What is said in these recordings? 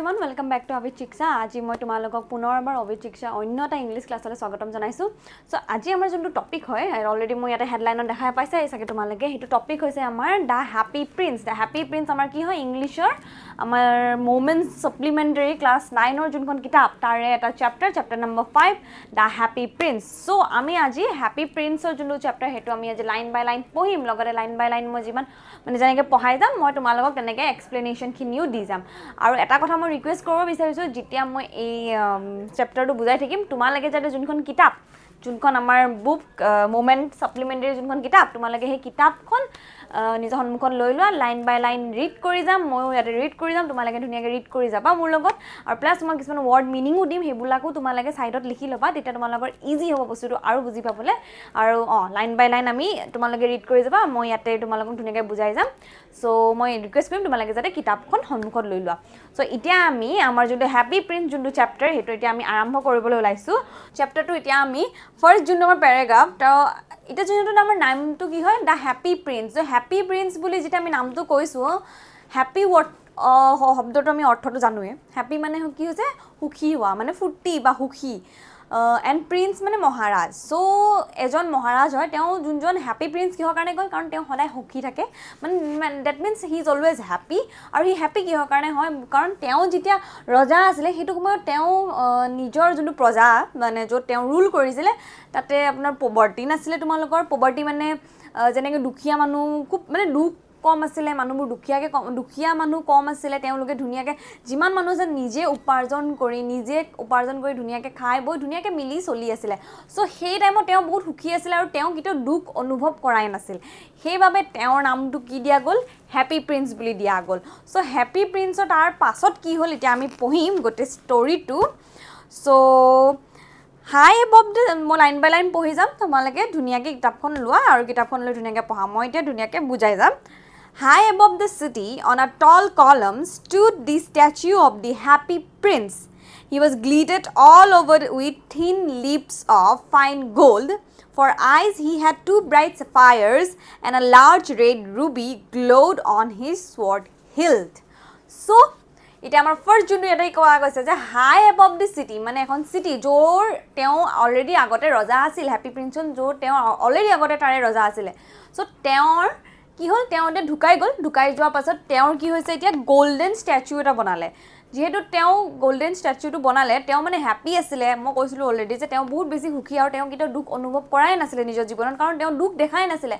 everyone, welcome back to Abhith Siksha. আজি মই তোমালোকক পুনৰবাৰ Abhith Siksha অন্য এটা ইংলিশ ক্লাছলৈ স্বাগতম জনাইছো। সো আজি আমাৰ যোনটো টপিক হয় অলৰেডি মই ইয়াতে হেডলাইনত দেখাই পাইছে এইসাকে তোমালোকে হেতু টপিক হৈছে আমাৰ দা হ্যাপি প্ৰিন্স। দা হ্যাপি প্ৰিন্স আমাৰ কি হয় ইংলিশৰ আমাৰ মোমেন্টস সাপ্লিমেন্টাৰী ক্লাছ 9 ৰ যোনখন কিতাপ তাৰে এটা চেপ্টাৰ নম্বৰ 5 দা হ্যাপি প্ৰিন্স। সো আমি আজি হ্যাপি প্ৰিন্সৰ যোনটো চেপ্টাৰ হেতু আমি আজি লাইন বাই লাইন পঢ়িম লগতে লাইন বাই লাইন মই যিমান মানে যেনেকৈ পঢ়াই যাম মই তোমালোকক তেনেকৈ এক্সপ্লেনেশ্যন খিনিও দি যাম। আৰু এটা কথা মই ৰিকুৱেষ্ট কৰিব বিচাৰিছোঁ যেতিয়া মই এই চেপ্টাৰটো বুজাই থাকিম তোমালোকে যাতে যোনখন কিতাপ যোনখন আমাৰ বুক মোমেন্ট সাপ্লিমেন্টাৰী যোনখন কিতাপ তোমালোকে সেই কিতাপখন নিজৰ সন্মুখত লৈ লোৱা লাইন বাই লাইন ৰিড কৰি যাম ময়ো ইয়াতে ৰিড কৰি যাম তোমালোকে ধুনীয়াকৈ ৰিড কৰি যাবা মোৰ লগত আৰু প্লাছ মই কিছুমান ৱৰ্ড মিনিঙো দিম সেইবিলাকো তোমালোকে সাইডত লিখি ল'বা তেতিয়া তোমালোকৰ ইজি হ'ব বস্তুটো আৰু বুজি পাবলৈ আৰু লাইন বাই লাইন আমি তোমালোকে ৰিড কৰি যাবা মই ইয়াতে তোমালোকক ধুনীয়াকৈ বুজাই যাম। সো মই ৰিকুৱেষ্ট কৰিম তোমালোকে যাতে কিতাপখন সন্মুখত লৈ লোৱা। সো এতিয়া আমি আমাৰ যোনটো হ্যাপি প্ৰিন্স যোনটো চেপ্টাৰ হেতু এতিয়া আমি আৰম্ভ কৰিবলৈ ওলাইছো। চেপ্টাৰটো এতিয়া আমি ফাৰ্স্ট যোনটো আমাৰ প্যাৰাগ্ৰাফ তো এটা যোনটো আমাৰ নামটো কি হয় দা হ্যাপি প্ৰিন্স। তো হ্যাপি প্ৰিন্স বুলি যেটা আমি নামটো কৈছো হ্যাপি ওয়াৰ্ড শব্দটো আমি অৰ্থটো জানোৱে হ্যাপি মানে কি হৈছে সুখী হোৱা মানে ফুৰ্তি বা সুখী এণ্ড প্ৰিন্স মানে মহাৰাজ। সো এজন মহাৰাজ হয় তেওঁ যোনজন হ্যাপি প্ৰিন্স কিহৰ কাৰণে কয় কাৰণ তেওঁ সদায় সুখী থাকে মানে that means he is always happy আৰু হি হ্যাপি কিহৰ কাৰণে হয় কাৰণ তেওঁ যেতিয়া ৰজা আছিলে সেইটো সময়ত তেওঁ নিজৰ যোনটো প্ৰজা মানে য'ত তেওঁ ৰুল কৰিছিলে তাতে আপোনাৰ পভাৰ্টি নাছিলে তোমালোকৰ পভাৰ্টি মানে যেনেকৈ দুখীয়া মানুহ খুব মানে দুখ কম আছিলে মানুহবোৰ দুখীয়া মানুহ কম আছিলে তেওঁলোকে ধুনীয়াকৈ যিমান মানুহ যে নিজে উপাৰ্জন কৰি ধুনীয়াকৈ খাই বৈ ধুনীয়াকৈ মিলি চলি আছিলে। সো সেই টাইমত তেওঁ বহুত সুখী আছিলে আৰু তেওঁ কেতিয়াও দুখ অনুভৱ কৰাই নাছিল সেইবাবে তেওঁৰ নামটো কি দিয়া গ'ল হ্যাপি প্ৰিন্স বুলি দিয়া গ'ল। সো হ্যাপি প্ৰিন্সৰ তাৰ পাছত কি হ'ল এতিয়া আমি পঢ়িম গোটেই ষ্টৰিটো। সো হাই এবভ দ্য মই লাইন বাই লাইন পঢ়ি যাম তোমালোকে ধুনীয়াকৈ কিতাপখন লোৱা আৰু কিতাপখন লৈ ধুনীয়াকৈ পঢ়া মই এতিয়া ধুনীয়াকৈ বুজাই যাম। High above the city, on a tall column, stood the statue of the happy prince. He was gilded all over with thin leaves of fine gold. For eyes he had two bright sapphires, and a large red ruby glowed on his sword hilt. So, এটা আমাৰ first যোনটো এটাই কোৱা গৈছে যে হাই above the city মানে এখন সিটি য'ৰ তেওঁ অলৰেডি আগতে ৰজা আছিল হ্যাপি প্ৰিন্সজন য'ৰ তেওঁ অলৰেডি আগতে তাৰে ৰজা আছিলে। সো তেওঁৰ কি হ'ল তেওঁ এতিয়া ঢুকাই যোৱাৰ পাছত তেওঁৰ কি হৈছে এতিয়া গোল্ডেন ষ্টেচু এটা বনালে যেহেতু তেওঁ গোল্ডেন ষ্টেচুটো বনালে তেওঁ মানে হ্যাপি আছিলে মই কৈছিলোঁ অলৰেডি যে তেওঁ বহুত বেছি সুখী আৰু তেওঁ কেতিয়াও দুখ অনুভৱ কৰাই নাছিলে নিজৰ জীৱনত কাৰণ তেওঁ দুখ দেখাই নাছিলে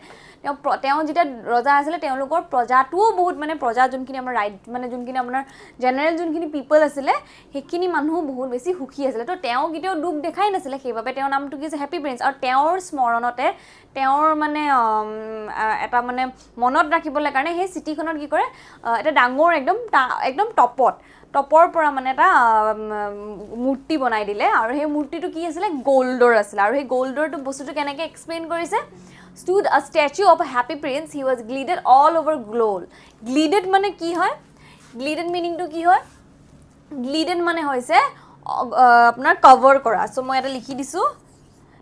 তেওঁ যেতিয়া ৰজা আছিলে তেওঁলোকৰ প্ৰজাটোও বহুত মানে প্ৰজা যোনখিনি আমাৰ ৰাইট মানে যোনখিনি আপোনাৰ জেনেৰেল যোনখিনি পিপল আছিলে সেইখিনি মানুহ বহুত বেছি সুখী আছিলে তো তেওঁ কেতিয়াও দুখ দেখাই নাছিলে সেইবাবে তেওঁৰ নামটো কি হৈছে হ্যাপি প্ৰিন্স আৰু তেওঁৰ স্মৰণতে তেওঁৰ মানে এটা মানে মনত ৰাখিবলৈ কাৰণে সেই চিটিখনত কি কৰে এটা ডাঙৰ একদম টপৰ পৰা মানে এটা মূৰ্তি বনাই দিলে আৰু সেই মূৰ্তিটো কি আছিলে গোল্ডৰ আছিলে আৰু সেই গোল্ডৰটো বস্তুটো কেনেকৈ এক্সপ্লেইন কৰিছে stood a statue of a happy prince. He was gilded all over gold. Gilded মানে কি হয় gilded মিনিংটো কি হয় gilded মানে হৈছে আপোনাৰ কভাৰ কৰা। সো মই এটা লিখি দিছো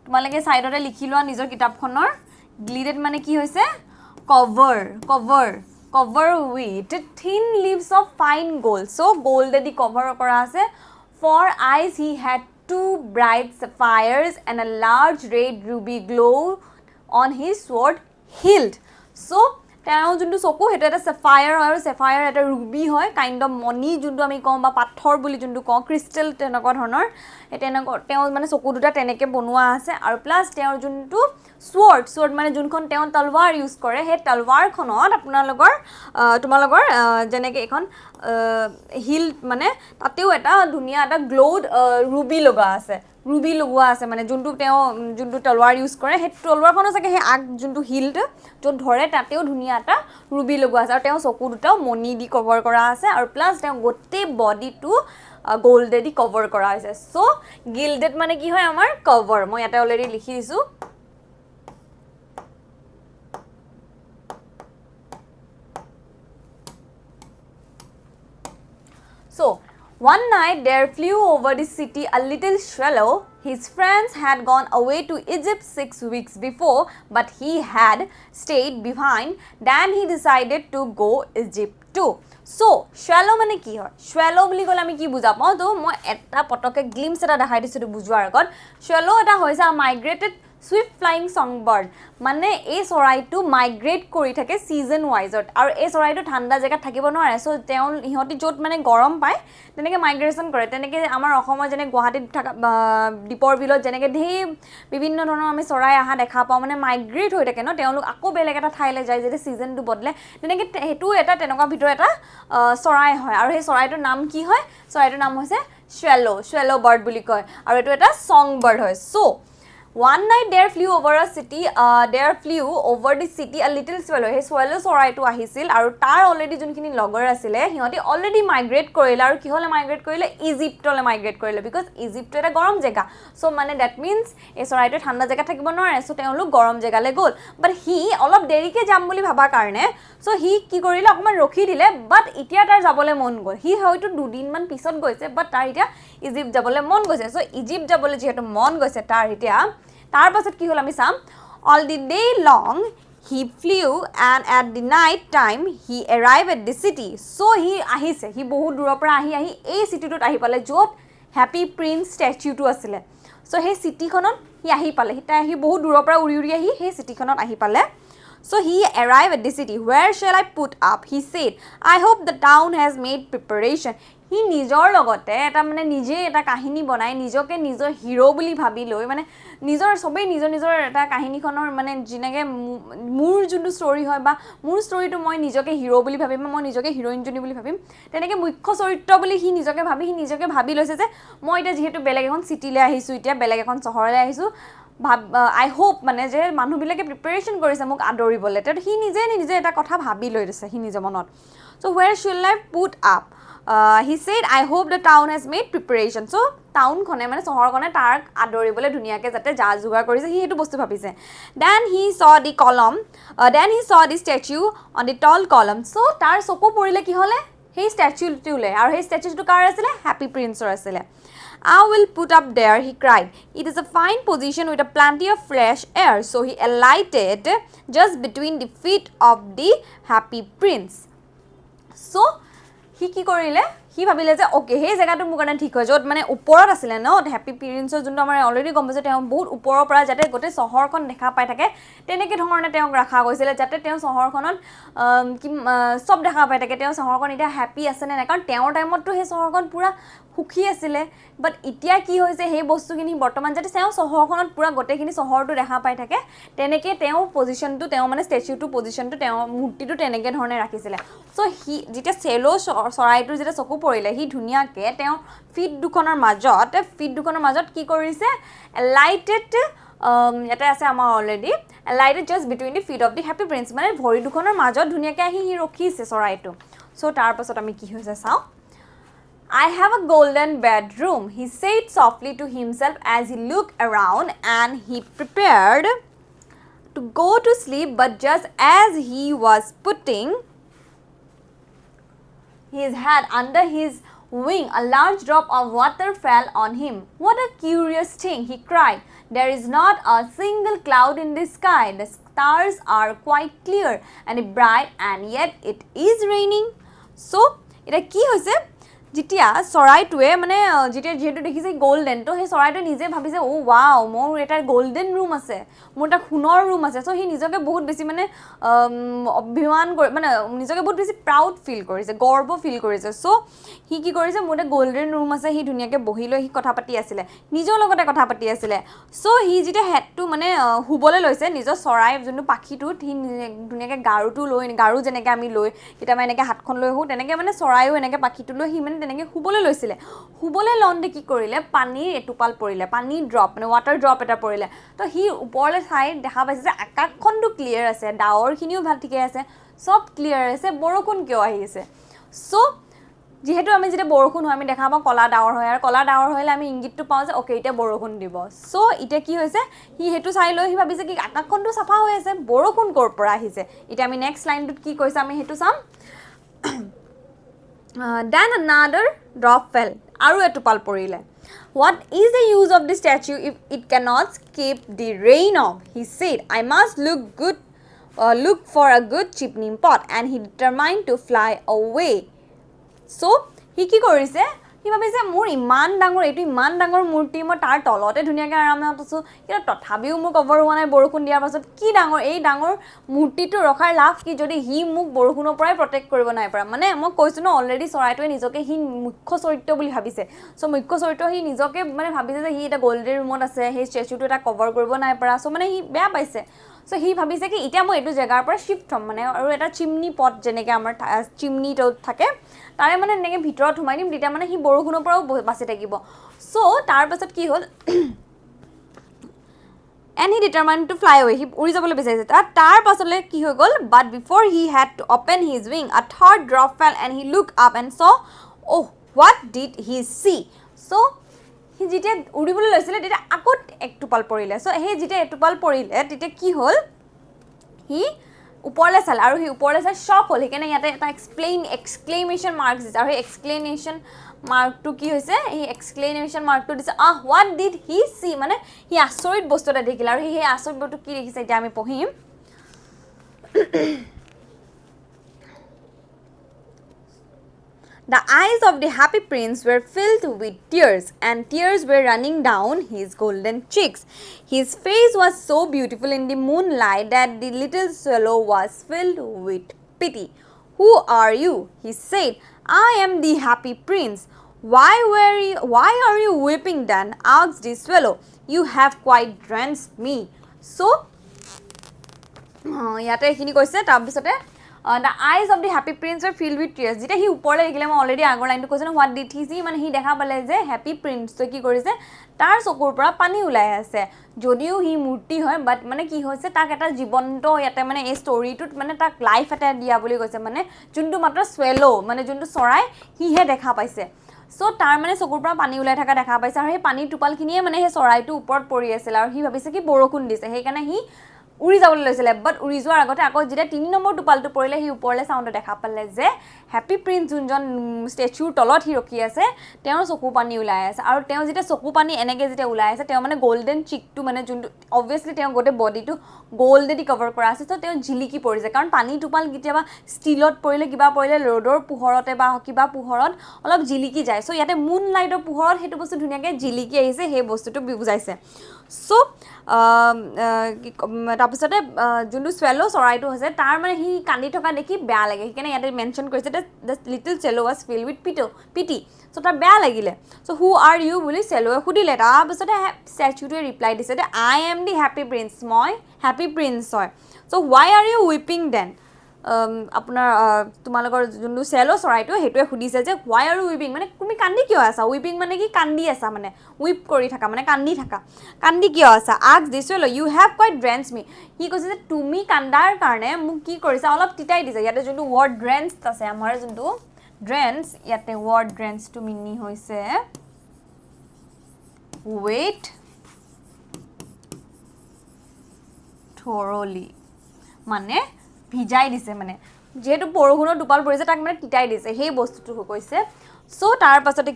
তোমালোকে সাইডতে লিখি লোৱা নিজৰ কিতাপখনৰ gilded মানে কি হৈছে cover with thin leaves of fine gold. So gold di cover kora ase. For eyes he had two bright sapphires and a large red ruby glow on his sword hilt. So তেওঁ যোনটো চকু হেতু এটা sapphire হয় আৰু sapphire এটা ruby হয় kind of money যোনটো আমি কম বা পাথৰ বুলি যোনটো কওঁ ক্ৰিষ্টেল তেনেকুৱা ধৰণৰ তেওঁ মানে চকু দুটা তেনেকৈ বনোৱা আছে আৰু প্লাছ তেওঁৰ যোনটো sword মানে যোনখন তেওঁ তলৱাৰ ইউজ কৰে সেই তলৱাৰখনত তোমালোকৰ যেনেকৈ এখন হিল মানে তাতেও এটা ধুনীয়া এটা গ্লোড ৰুবি লগোৱা আছে মানে যোনটো তলৱাৰ ইউজ কৰে সেই তলৱাৰখনো চাগে সেই আগ যোনটো হিলটো য'ত ধৰে তাতেও ধুনীয়া এটা ৰুবি লগোৱা আছে আৰু তেওঁ চকু দুটাও মণি দি কভাৰ কৰা আছে আৰু প্লাছ তেওঁ গোটেই বডিটো গোল্ডে দি কভাৰ কৰা হৈছে। সো গিল্ডেড মানে কি হয় আমাৰ কভাৰ মই ইয়াতে অলৰেডি লিখি দিছো। So, one night there flew over the city a little swallow His friends had gone away to Egypt 6 weeks before, but he had stayed behind. Then he decided to go Egypt too. So, shallow মানে কি হয়? Shallow বুলি ক'লে আমি কি বুজা পাওঁ? তো মই এটা পটকে গ্লিম্পছ এটা দেখাই দিছোঁ তো বুজোৱাৰ আগত। Shallow এটা হৈছে migrated swift flying songbird মানে এই চৰাইটো মাইগ্ৰেট কৰি থাকে সিজন ওয়াইজত আৰু এই চৰাইটো ঠাণ্ডা জায়গাত থাকিব নোৱাৰে সো তেওঁ ইহতি যত মানে গৰম পায় তেনেকে মাইগ্ৰেশন কৰে তেনেকে আমাৰ অসমৰ যেনে গুৱাহাটীত থকা দীপৰ বিলত যেনেকে বিভিন্ন ধৰণৰ আমি চৰাই আহা দেখা পাওঁ মানে মাইগ্ৰেট হৈ থাকে ন তেওঁলোক আকৌ বেলেগ এটা ঠাইলৈ যায় যেতে সিজনটো বদলে তেনেকে হেতু এটা তেনেকুৱা ভিতৰ এটা চৰাই হয় আৰু সেই চৰাইটোৰ নাম কি হয় চৰাইটোৰ নাম হৈছে swallow bird বুলি কয় আৰু এটো এটা song bird হয় so One night there flew over the city a little swallow. Hey swallow চৰাইটো আহিছিল আৰু তাৰ অলৰেডি যোনখিনি লগৰ আছিল হিহঁতি অলৰেডি মাইগ্ৰেট কৰিলে আৰু কিহলে মাইগ্ৰেট কৰিলে ইজিপ্টলে মাইগ্ৰেট কৰিলে বিকজ ইজিপ্ট এটা গৰম জায়গা সো মানে দ্যাট মিন্স এই চৰাইটো ঠাণ্ডা জায়গা থাকিব নোৱাৰে সো তেওঁলোক গৰম জায়গালে গ'ল বাট হি অলপ দেৰিকে যাম বুলি ভাবা কাৰণে সো হি কি কৰিলে অকমান ৰখি দিলে বাট ইতিয়া তাৰ যাবলে মন গ'ল হি হয়তো দুদিন মান পিছত গৈছে বাট তাৰ ইতিয়া ইজিপ্ট যাবলে মন গৈছে সো ইজিপ্ট যাবলে যেহেতু মন গৈছে তাৰ ইতিয়া তাৰ পাছত কি হল আমি চাম all the day long he flew and at the night time he arrived at the city so he আহিছে হি বহুত দূৰৰ পৰা আহি এই সিটিটোত আহি পালে যত হ্যাপি প্ৰিন্স স্ট্যাচুটো আছিল সো সেই সিটিখনত হি আহি পালে হি বহুত দূৰৰ পৰা উৰি আহি সেই সিটিখনত আহি পালে So he arrived at the city. Where shall I put up? He said. I hope the town has made preparation. He নিজৰ লগতে এটা মানে নিজে এটা কাহিনী বনাই নিজকে নিজৰ হিৰো বুলি ভাবি লৈ মানে নিজৰ সবেই নিজৰ এটা কাহিনীখনৰ মানে জিনেকে মোৰ যোনটো ষ্টৰী হয় বা মোৰ ষ্টৰীটো মই নিজকে হিৰো বুলি ভাবিম মই নিজকে হিৰোইন জনী বুলি ভাবিম তেনেকে মুখ্য চৰিত্ৰ বুলি হি নিজকে ভাবি লৈছে যে মই এটা যেহেতু বেলেগ এখন সিটিলে আহিছো এতিয়া বেলেগ এখন চহৰলৈ আহিছো I hope মানে যে মানুহবিলাকে প্ৰিপাৰেচন কৰিছে মোক আদৰিবলে তে হি নিজে এটা কথা ভাবি লৈ দিছে হি নিজে মনত so where should I put up he said I hope the town has made preparation so town খনে মানে চহৰখনে তাৰ আদৰিবলে ধুনিয়াকে যাতে যা যোগাৰ কৰিছে হি হেতু বস্তু ভাবিছে then he saw the statue on the tall column so তাৰ চকু পৰিলে কি হলে সেই statue-টোলে আৰু সেই statue-টো কাৰ আছিল হ্যাপি প্ৰিন্সৰ আছিল I will put up there, he cried. It is a fine position with a plenty of fresh air. So he alighted just between the feet of the happy prince. So, he কি কৰিলে হি ভাবিলে যে okay হে জায়গাটো মোৰ কাৰণে ঠিক হৈ যত মানে ওপৰত আছিল ন হ্যাপি প্ৰিন্সৰ যোনটো আমাৰ অলৰেডি গম পাইছে তেওঁ বহুত ওপৰৰ পৰা যাতে গোটে চহৰখন দেখা পাই থাকে তেনেকে ধৰণে তেওঁ ৰাখা গৈছিল যাতে তেওঁ চহৰখনত সব দেখা পাই থাকে তেওঁ চহৰখন এটা হ্যাপি আছে নে কাৰণ তেওঁৰ টাইমতটো হে চহৰখন পুৰা সুখী আছিল বাট ইতিয়া কি হৈছে হে বস্তুখিনি বৰ্তমান যাতে তেওঁ চহৰখনত পুৰা গোটেখিনি চহৰটো দেখা পাই থাকে তেনেকে তেওঁ পজিশনটো তেওঁ মানে ষ্টেচুটো পজিশনটো তেওঁ মূৰ্তিটো তেনেকে ধৰণে ৰাখিছিল সো হি যেটা চেলো চৰাইটোৰ যেটা চকু পৰিলে হি ধুনিয়াকে তেওঁ ফিট দুখনৰ মাজত কি কৰিছে লাইটেড এটা আছে আমাৰ already lighted just between the feet of the happy prince মানে ভৰি দুখনৰ মাজত ধুনিয়াকে হি ৰখিছে চৰাইটো সো তাৰ পাছত আমি কি হৈছে চাও I have a golden bedroom, he said softly to himself as he looked around and he prepared to go to sleep but just as he was putting his head under his wing a large drop of water fell on him. What a curious thing, he cried. There is not a single cloud in the sky. The stars are quite clear and bright and yet it is raining. So, এটা কি হৈছে যেতিয়া চৰাইটোৱে মানে যেতিয়া যেহেতু দেখিছে golden তো সেই চৰাইটো নিজে ভাবিছে ও ওয়াও মোৰ এটা গোল্ডেন ৰুম আছে মোৰ এটা সোণৰ ৰুম আছে সো হি নিজকে বহুত বেছি মানে অভিমান মানে নিজকে বহুত বেছি প্ৰাউড ফিল কৰিছে গৰ্ব ফিল কৰিছে সো হি কি কৰিছে মোৰ এটা গোল্ডেন ৰুম আছে হি ধুনিয়াকে বহি লৈ হি কথা পাতি আছিল নিজৰ লগতে কথা পাতি আছিল সো হি যেতিয়া হেডটো মানে হুবলে লৈছে নিজৰ চৰাই যোনটো পাখিটো হি ধুনিয়াকে গাৰু যেনেকে আমি লৈ কিটা মানে এনেকে হাতখন লৈ হু তেনেকে মানে চৰাইও এনেকে পাখিটো লৈ হি মানে তেনেকে হুবলে লন্দে কি কৰিলে পানীৰ এটুপাল পৰিলে পানী ড্ৰপ মানে ওয়াটাৰ ড্ৰপ এটা পৰিলে তো হি ওপৰলে চাই দেখা পাইছে যে আকাশখনটো ক্লিয়াৰ আছে ডাৱৰখিনিও ভাল ঠিকে আছে সব ক্লিয়াৰ আছে বৰষুণ কিয় আহিছে সো যেহেতু আমি যেতিয়া বৰষুণ হয় আমি দেখা পাওঁ কলা ডাৱৰ হয় আৰু কলা ডাৱৰ হলে আমি ইংগিতটো পাওঁ যে ওকে এটা বৰষুণ দিব সো ইটা কি হৈছে হি হেতু চাই লৈ হি ভাবিছে কি আকাশখনটো সাফা হৈ আছে বৰষুণ কৰ পৰা আহিছে ইটা আমি নেক্সট লাইনটোত কি কৈছে আমি হেতু চাম then another drop fell আৰু এটুপাল পৰিলে What is the use of the statue if it cannot keep the rain off? He said, I must look for a good chimney pot, and he determined to fly away. So, he কি কৰিছে? He ভাবিছে মোৰ ইমান ডাঙৰ মূৰ্তি মই তাৰ তলতে ধুনীয়াকৈ আৰামত আছোঁ, কিন্তু তথাপিও মোৰ কভাৰ হোৱা নাই বৰষুণ দিয়াৰ পাছত। কি এই ডাঙৰ মূৰ্তিটো ৰখাৰ লাভ কি যদি সি মোক বৰষুণৰ পৰাই প্ৰটেক্ট কৰিব নাই পৰা? মানে মই কৈছোঁ ন অলৰেডি চৰাইটোৱে নিজকে সি মুখ্য চৰিত্ৰ বুলি ভাবিছে। চ' মুখ্য চৰিত্ৰ সি নিজকে মানে ভাবিছে যে সি এটা গল্ডেন ৰুমত আছে, সেই ষ্টেচুটো এটা কভাৰ কৰিব নাই পৰা। চ' মানে সি বেয়া পাইছে। চ' সি ভাবিছে কি এতিয়া মই এইটো জেগাৰ পৰা শ্বিফ্ট হ'ম মানে, আৰু এটা চিমনি পট যেনেকৈ আমাৰ চিমনিটো থাকে তাৰে মানে এনেকৈ ভিতৰত সোমাই দিম, তেতিয়া মানে সি বৰষুণৰ পৰাও বাচি থাকিব। চ' তাৰপাছত কি হ'ল, and he determined to fly away. সি উৰি যাবলৈ বিচাৰিছে। তাৰ পাছলৈ কি হৈ গ'ল, but before he had to open his wing, a third drop fell and he looked up and saw, oh, what did he see? So সি যেতিয়া উৰিবলৈ লৈছিলে তেতিয়া আকৌ এক টোপাল পৰিলে। চ' সেই যেতিয়া এটোপাল পৰিলে তেতিয়া কি হ'ল, সি ওপৰলৈ চালে, আৰু সি ওপৰলৈ চাই শ্বক হ'ল। সেইকাৰণে ইয়াতে এটা এক্সক্লেমেশ্যন মাৰ্ক দিছে, আৰু সেই এক্সক্লেমেশ্যন মাৰ্কটো কি হৈছে, সেই এক্সক্লেমেশ্যন মাৰ্কটো দিছে হোৱাট ডিড হি চি, মানে সি আচৰিত বস্তু এটা দেখিলে, আৰু সেই আচৰিত বস্তু কি দেখিছে এতিয়া আমি পঢ়িম। The eyes of the happy prince were filled with tears, and tears were running down his golden cheeks. His face was so beautiful in the moonlight that the little swallow was filled with pity. Who are you? He said. I am the happy prince. Why are you weeping then? Asked the swallow. You have quite drenched me. So, ইয়াতে এইখিনি কৈছে। তাৰপিছতে the eyes of the happy prince were filled with tears. যেতিয়া সি ওপৰলৈ দেখিলে, মই already আগৰ লাইনটো কৈছোঁ ন, হোৱাট ডিড হি চি, মানে সি দেখা পালে যে হেপী প্ৰিন্সটোৱে কি কৰিছে, তাৰ চকুৰ পৰা পানী ওলাই আছে। যদিও সি মূৰ্তি হয়, বাট মানে কি হৈছে, তাক এটা জীৱন্ত ইয়াতে মানে এই ষ্টৰিটোত মানে তাক লাইফ এটা দিয়া বুলি কৈছে, মানে যোনটো মাত্ৰ স্ৱেলো, মানে যোনটো চৰাই সিহে দেখা পাইছে। চ' তাৰ মানে চকুৰ পৰা পানী ওলাই থকা দেখা পাইছে, আৰু সেই পানীৰ টোপালখিনিয়ে মানে সেই চৰাইটোৰ ওপৰত পৰি আছিল, আৰু সি ভাবিছে কি বৰষুণ দিছে, সেইকাৰণে সি উৰি যাবলৈ লৈছিলে। বাট উৰি যোৱাৰ আগতে আকৌ যেতিয়া 3 নম্বৰ টোপালটো পৰিলে, সি ওপৰলৈ চাওঁতে দেখা পালে যে হেপী প্ৰিন্স যোনজন ষ্টেচুৰ তলত সি ৰখি আছে, তেওঁৰ চকু পানী ওলাই আছে, আৰু তেওঁ যেতিয়া চকু পানী এনেকৈ যেতিয়া ওলাই আছে, তেওঁ মানে গল্ডেন চিকটো মানে যোনটো অবভিয়াছলি তেওঁ গোটেই বডিটো গল্ডেদি কভাৰ কৰা আছে, ত' তেওঁ জিলিকি পৰিছে। কাৰণ পানী টোপাল কেতিয়াবা ষ্টিলত পৰিলে, কিবা পৰিলে, ৰ'দৰ পোহৰতে বা কিবা পোহৰত অলপ জিলিকি যায়। চ' ইয়াতে মুন লাইটৰ পোহৰত সেইটো বস্তু ধুনীয়াকৈ জিলিকি আহিছে, সেই বস্তুটো বুজাইছে। চ' তাৰপিছতে যোনটো স্ৱেলো চৰাইটো হৈছে, তাৰ মানে সি কান্দি থকা দেখি বেয়া লাগে, সেইকাৰণে ইয়াতে মেনশ্যন কৰিছে the little swallow was filled with pity. So' তাৰ বেয়া লাগিলে। চ' হু আৰ ইউ বুলি স্ৱেলোৱে সুধিলে। তাৰপিছতে ষ্টেচুটোৱে ৰিপ্লাই দিছে যে I am the happy prince, মই হেপী প্ৰিন্স হয়। চ' হোৱাই আৰ ইউ উইপিং দেন, আপোনাৰ তোমালোকৰ যোনটো স্ৱেলো চৰাইটো সেইটোৱে সুধিছে যে হোৱাই আৰ ইউ উইপিং, মানে তুমি কান্দি কিয় আছা? উইপিং মানে কি, কান্দি আছা, মানে উইপ কৰি থাকা, মানে কান্দি থাকা, কান্দি কিয় আছা? Ask the swallow you have quite drenched me, সি কৈছে যে তুমি কান্দাৰ কাৰণে মোক কি কৰিছা, অলপ তিতাই দিছে। ইয়াতে যোনটো ৱৰ্ড ড্ৰেঞ্চ আছে, আমাৰ যোনটো ড্ৰেঞ্চ, ইয়াতে ৱৰ্ড ড্ৰেঞ্চটো মিনি হৈছে ৱেট থৰলি, মানে ভিজাই দিছে, মানে যিহেতু বৰষুণৰ টোপাল পৰিছে তাক মানে তিতাই দিছে, সেই বস্তুটো কৈছে। চ' তাৰ পাছতে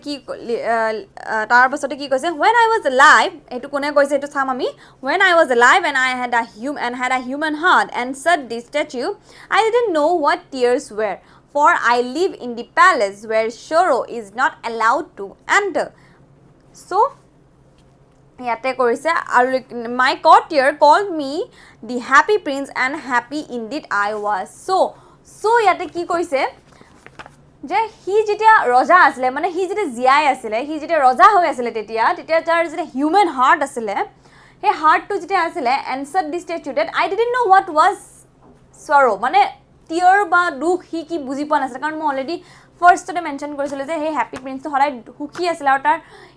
কি কৈছে, when I was alive, এইটো কোনে কৈছে এইটো চাম আমি। when I was alive and I had a human heart and said the statue, I didn't know what tears were, for I live in the palace where sorrow is not allowed to enter. So ইয়াতে কৰিছে, আৰু my courtier called me the happy prince and happy indeed I was. So ইয়াতে কি কৈছে যে সি যেতিয়া ৰজা আছিলে, মানে সি যেতিয়া জীয়াই আছিলে, সি যেতিয়া ৰজা হৈ আছিলে, তেতিয়া তাৰ যেতিয়া হিউমেন হাৰ্ট আছিলে, সেই হাৰ্টটো যেতিয়া আছিলে, answer the statue that I didn't know' what was sorrow, মানে টিয়াৰ বা দুখ সি কি বুজি পোৱা নাছিলে। কাৰণ মই অলৰেডি ফাৰ্ষ্টতে মেনশ্যন কৰিছিলোঁ যে সেই হেপী প্ৰিন্সটো সদায় সুখী আছিলে, আৰু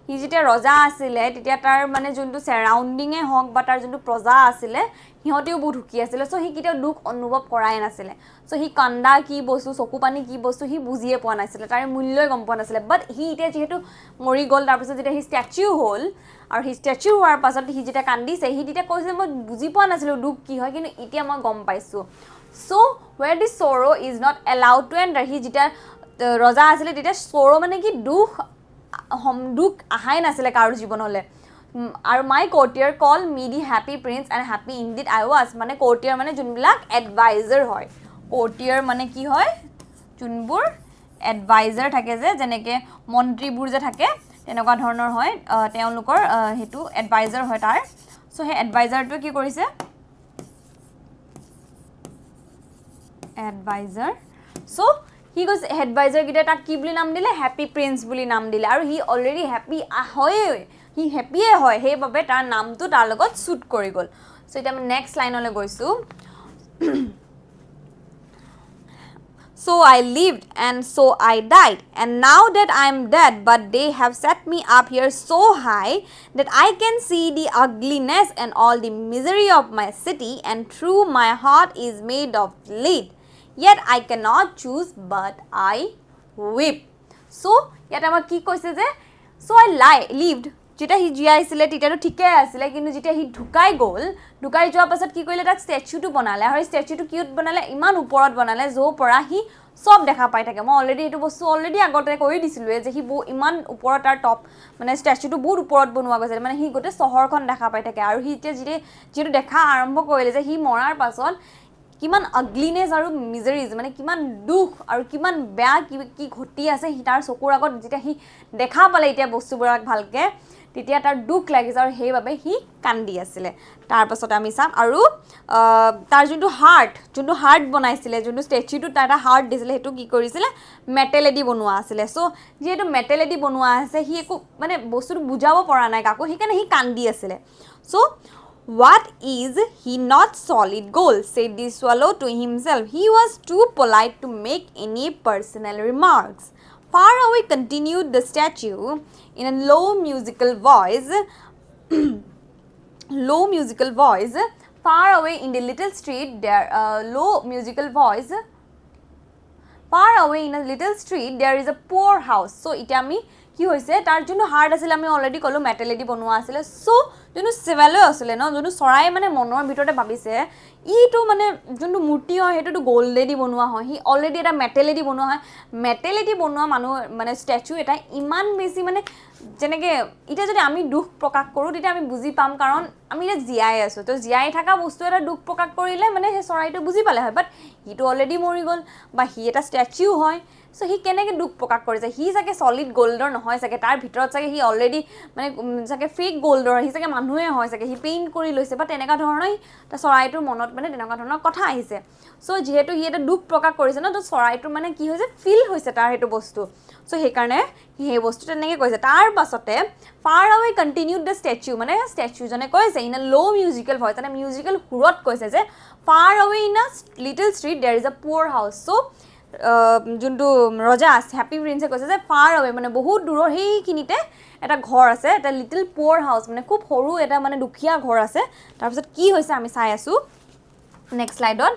সি যেতিয়া ৰজা আছিলে তেতিয়া তাৰ মানে যোনটো চাৰাউণ্ডিঙে হওক বা তাৰ যোনটো প্ৰজা আছিলে সিহঁতেও বহুত সুখী আছিলে। চ' সি কেতিয়াও দুখ অনুভৱ কৰাই নাছিলে। চ' সি কান্দা কি বস্তু, চকু পানী কি বস্তু সি বুজিয়ে পোৱা নাছিলে, তাৰ মূল্যই গম পোৱা নাছিলে। বাট সি এতিয়া যিহেতু মৰি গ'ল, তাৰপিছত যেতিয়া সি ষ্টেচু হ'ল, আৰু সি ষ্টেচু হোৱাৰ পাছত সি যেতিয়া কান্দিছে, সি তেতিয়া কৈছে মই বুজি পোৱা নাছিলোঁ দুখ কি হয়, কিন্তু এতিয়া মই গম পাইছোঁ। So' where the sorrow is not allowed to enter, সি যেতিয়া ৰজা আছিলে তেতিয়া চৰো মানে কি দুখ দুখ আহাই নাছিলে কাৰো জীৱনলৈ আৰু my courtier call me the happy prince and happy indeed I was মানে কোৰ্টিয়াৰ মানে যোনবিলাক এডভাইজাৰ হয় কোৰ্টিয়াৰ মানে কি হয় যোনবোৰ এডভাইজাৰ থাকে যে যেনেকৈ মন্ত্ৰীবোৰ যে থাকে তেনেকুৱা ধৰণৰ হয় তেওঁলোকৰ সেইটো এডভাইজাৰ হয় তাৰ চ' সেই এডভাইজাৰটোৱে কি কৰিছে এডভাইজাৰ চ' সি কৈছে এডভাইজাৰকেইটাই তাক কি বুলি নাম দিলে হেপী প্ৰিন্স বুলি নাম দিলে আৰু সি অলৰেডি হেপী হয়েই সি হেপিয়ে হয় সেইবাবে তাৰ নামটো তাৰ লগত শ্বুট কৰি গ'ল চ' এতিয়া আমি নেক্সট লাইনলৈ গৈছোঁ So I lived and so I died and now that I am dead but they have set me up here so high that I can see the ugliness and all the misery of my city and true my heart is made of lead yet I cannot choose but I weep so yet আমাৰ কি কৈছে যে so I lived যেতিয়া সি জীয়াইছিলে তেতিয়াতো ঠিকেই আছিলে কিন্তু যেতিয়া সি ঢুকাই গ'ল ঢুকাই যোৱাৰ পাছত কি কৰিলে তাক ষ্টেচুটো বনালে আৰু ষ্টেচুটো কিউট বনালে ইমান ওপৰত বনালে য'ৰ পৰা সি সব দেখা পাই থাকে মই অলৰেডি এইটো বস্তু অলৰেডি আগতে কৈ দিছিলোঁ যে সি ইমান ওপৰত তাৰ টপ মানে ষ্টেচুটো বহুত ওপৰত বনোৱা গৈছে মানে সি গোটেই চহৰখন দেখা পাই থাকে আৰু সি এতিয়া যিটো দেখা আৰম্ভ কৰিলে যে সি মৰাৰ পাছত কিমান আগলিনেছ আৰু মিজাৰিজ মানে কিমান দুখ আৰু কিমান বেয়া কি ঘটি আছে সি তাৰ চকুৰ আগত যেতিয়া সি দেখা পালে এতিয়া বস্তুবোৰক ভালকৈ তেতিয়া তাৰ দুখ লাগিছে আৰু সেইবাবে সি কান্দি আছিলে তাৰপাছত আমি চাম আৰু তাৰ যোনটো হাৰ্ট বনাইছিলে যোনটো ষ্টেচুটোত তাৰ এটা হাৰ্ট দিছিলে সেইটো কি কৰিছিলে মেটেলেদি বনোৱা আছিলে চ' যিহেতু মেটেলেদি বনোৱা আছে সি একো মানে বস্তুটো বুজাব পৰা নাই কাকো সেইকাৰণে সি কান্দি আছিলে চ' What is he not solid gold, said the swallow to himself. He was too polite to make any personal remarks. Far away continued the statue in a low musical voice. Far away in the little street there Far away in a little street there is a poor house. So এটা আমি কি হৈছে তাৰ যোনটো heart আছিল আমি already ক'লো মেটেলেদি বনোৱা আছিলে চ' যোনটো চেভেলৈ আছিলে ন যোনটো চৰাই মানে মনৰ ভিতৰতে ভাবিছে ইটো মানে যোনটো মূৰ্তি হয় সেইটোতো গ'ল্ডেদি বনোৱা হয় সি অলৰেডি এটা মেটেলেদি বনোৱা হয় মেটেলেদি বনোৱা মানুহ মানে ষ্টেচু এটা ইমান বেছি মানে যেনেকৈ এতিয়া যদি আমি দুখ প্ৰকাশ কৰোঁ তেতিয়া আমি বুজি পাম কাৰণ আমি এতিয়া জীয়াই আছোঁ তো জীয়াই থকা বস্তু এটা দুখ প্ৰকাশ কৰিলে মানে সেই চৰাইটো বুজি পালে হয় বাট সিটো অলৰেডি মৰি গ'ল বা সি এটা ষ্টেচু হয় চ' সি কেনেকৈ দুখ প্ৰকাশ কৰিছে সি চাগে চলিড গ'ল্ডৰ নহয় চাগে তাৰ ভিতৰত চাগে সি অলৰেডি মানে চাগে ফেক গ'ল্ডৰ সি চাগে মানুহে হয় চাগে সি পেইণ্ট কৰি লৈছে বা তেনেকুৱা ধৰণৰ তাৰ চৰাইটোৰ মনত মানে তেনেকুৱা ধৰণৰ কথা আহিছে চ' যিহেতু সি এটা দুখ প্ৰকাশ কৰিছে ন তো চৰাইটোৰ মানে কি হৈছে ফিল হৈছে তাৰ সেইটো বস্তু চ' সেইকাৰণে সি সেই বস্তু তেনেকৈ কৈছে তাৰ পাছতে ফাৰ আৱে কণ্টিনিউড দ্য ষ্টেচু মানে ষ্টেচুজনে কৈছে ইন এ ল' মিউজিকেল ভইচ মানে মিউজিকেল সুৰত কৈছে যে ফাৰ আৱে ইন আ লিটল ষ্ট্ৰীট দেৰ ইজ আ পুৱাৰ হাউচ চ' যোনটো ৰজা আছে হেপী প্ৰিন্সে কৈছে যে ফাৰ আৱে মানে বহুত দূৰৰ সেইখিনিতে এটা ঘৰ আছে এটা লিটল পুৱাৰ হাউচ মানে খুব সৰু এটা মানে দুখীয়া ঘৰ আছে তাৰপিছত কি হৈছে আমি চাই আছোঁ next স্লাইডত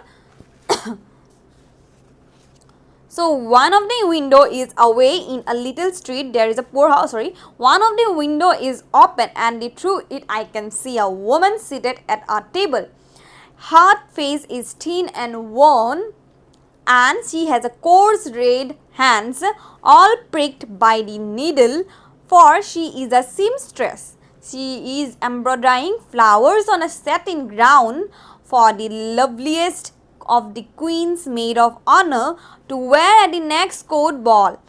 So one of the window is away in a little street there is a poor house one of the window is open and through it I can see a woman seated at a table her face is thin and worn and she has a coarse red hands all pricked by the needle for she is a seamstress she is embroidering flowers on a satin gown for the loveliest of the queens maid of honor to wear at the next court ball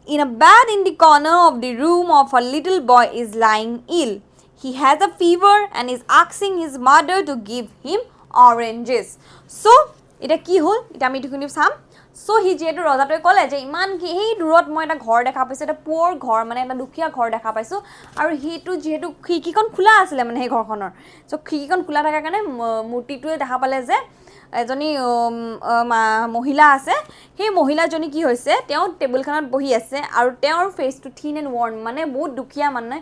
in a bed in the corner of the room of a little boy is lying ill he has a fever and is asking his mother to give him oranges so এটা কি হ'ল এটা আমি এইটো চাম চ' সি যিহেতু ৰজাটোৱে ক'লে যে ইমান কি সেই দূৰত মই এটা ঘৰ দেখা পাইছোঁ এটা পুৱাৰ ঘৰ মানে এটা দুখীয়া ঘৰ দেখা পাইছোঁ আৰু সেইটো যিহেতু খিৰিকীখন খোলা আছিলে মানে সেই ঘৰখনৰ চ' খিৰিকীখন খোলা থকাৰ কাৰণে মূৰ্তিটোৱে দেখা পালে যে এজনী মহিলা আছে সেই মহিলাজনী কি হৈছে তেওঁ টেবুলখনত বহি আছে আৰু তেওঁৰ ফেচটো থিন এণ্ড ৱৰ্ন মানে বহুত দুখীয়া মানে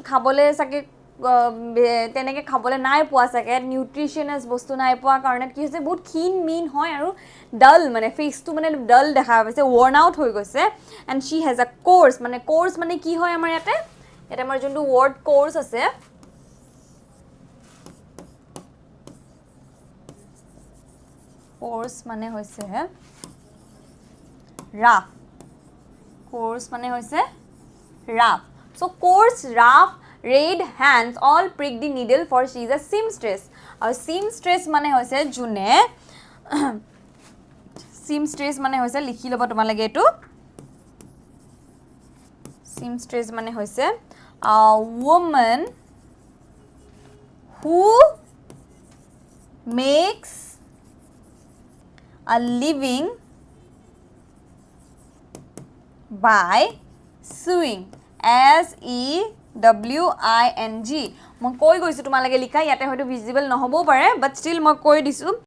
খাবলৈ চাগে তেনেকৈ খাবলৈ নাই পোৱা চাগে নিউট্ৰিশ্যনাছ বস্তু নাই পোৱা কাৰণে কি হৈছে বহুত ক্ষীণ মিন হয় আৰু ডাল মানে ফেচটো মানে ডাল দেখা পাইছে ৱৰ্ন আউট হৈ গৈছে এণ্ড শ্বি হেজ আ কোৰ্চ মানে কি হয় আমাৰ ইয়াতে আমাৰ যোনটো ৱৰ্ড কোৰ্চ আছে কোৰ্চ মানে হৈছে rough. So coarse, rough, red hands all prick the needle for she is a seamstress. Or seamstress মানে হৈছে জুনে seamstress মানে হৈছে লিখি লব তোমালোকে এটো seamstress মানে হৈছে a woman who makes a living by sewing. SEWING মই কৈ গৈছো তোমালোকে লিখা ইয়াতে হয়তো ভিজিবল নহবও পাৰে বাট ষ্টিল মই কৈ দিছো